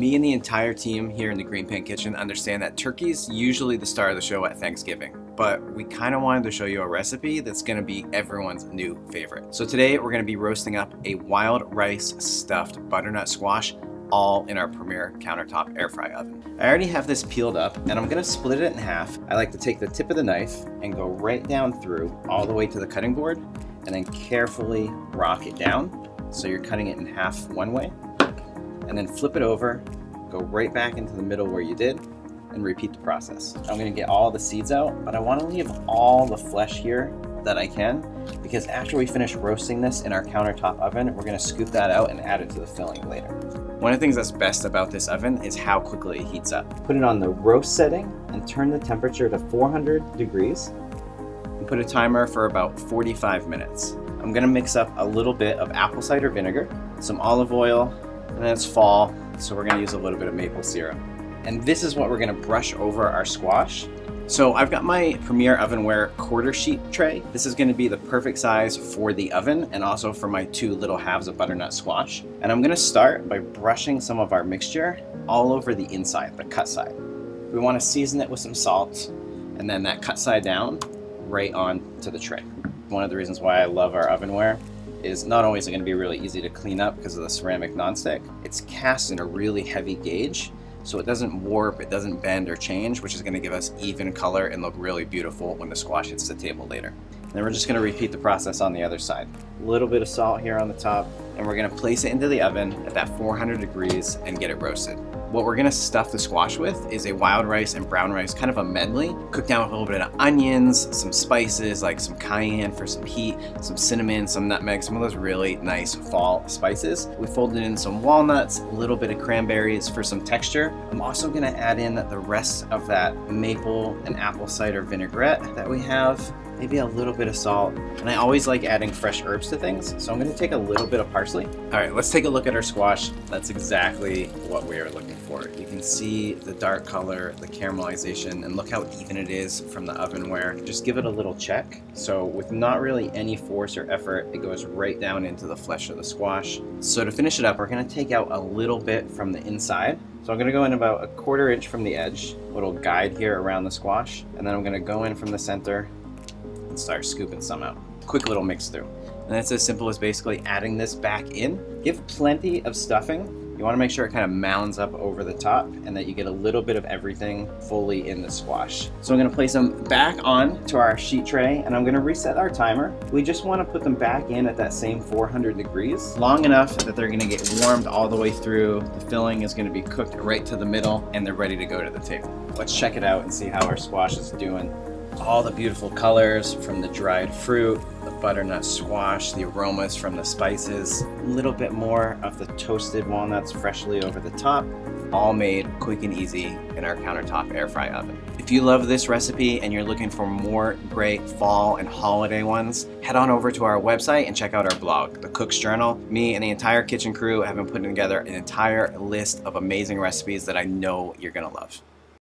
Me and the entire team here in the GreenPan kitchen understand that turkey's usually the star of the show at Thanksgiving, but we kind of wanted to show you a recipe that's going to be everyone's new favorite. So today we're going to be roasting up a wild rice stuffed butternut squash, all in our Premier countertop air fry oven. I already have this peeled up and I'm gonna split it in half. I like to take the tip of the knife and go right down through all the way to the cutting board and then carefully rock it down. So you're cutting it in half one way and then flip it over, go right back into the middle where you did and repeat the process. I'm gonna get all the seeds out, but I wanna leave all the flesh here that I can, because after we finish roasting this in our countertop oven, we're gonna scoop that out and add it to the filling later. One of the things that's best about this oven is how quickly it heats up. Put it on the roast setting and turn the temperature to 400 degrees and put a timer for about 45 minutes. I'm gonna mix up a little bit of apple cider vinegar, some olive oil, and then it's fall, so we're gonna use a little bit of maple syrup. And this is what we're gonna brush over our squash. So I've got my Premier Ovenware quarter sheet tray. This is gonna be the perfect size for the oven and also for my 2 little halves of butternut squash. And I'm gonna start by brushing some of our mixture all over the inside, the cut side. We wanna season it with some salt and then that cut side down right on to the tray. One of the reasons why I love our ovenware is not only is it gonna be really easy to clean up because of the ceramic nonstick, it's cast in a really heavy gauge, so it doesn't warp, it doesn't bend or change, which is going to give us even color and look really beautiful when the squash hits the table later. And then we're just going to repeat the process on the other side. A little bit of salt here on the top, and we're going to place it into the oven at that 400 degrees and get it roasted. What we're going to stuff the squash with is a wild rice and brown rice, kind of a medley. Cooked down with a little bit of onions, some spices like some cayenne for some heat, some cinnamon, some nutmeg, some of those really nice fall spices. We folded in some walnuts, a little bit of cranberries for some texture. I'm also going to add in the rest of that maple and apple cider vinaigrette that we have. Maybe a little bit of salt, and I always like adding fresh herbs to things, so I'm going to take a little bit of parsley. All right, let's take a look at our squash. That's exactly what we are looking for. You can see the dark color, the caramelization, and look how even it is from the ovenware. Just give it a little check. So with not really any force or effort, it goes right down into the flesh of the squash. So to finish it up, we're going to take out a little bit from the inside. So I'm going to go in about 1/4 inch from the edge, little guide here around the squash, and then I'm going to go in from the center and start scooping some out. Quick little mix through. And it's as simple as basically adding this back in. Give plenty of stuffing. You want to make sure it kind of mounds up over the top and that you get a little bit of everything fully in the squash. So I'm going to place them back on to our sheet tray and I'm going to reset our timer. We just want to put them back in at that same 400 degrees, long enough that they're going to get warmed all the way through. The filling is going to be cooked right to the middle and they're ready to go to the table. Let's check it out and see how our squash is doing. All the beautiful colors from the dried fruit, the butternut squash, the aromas from the spices, a little bit more of the toasted walnuts freshly over the top, all made quick and easy in our countertop air fry oven. If you love this recipe and you're looking for more great fall and holiday ones, head on over to our website and check out our blog, The Cook's Journal. Me and the entire kitchen crew have been putting together an entire list of amazing recipes that I know you're gonna love.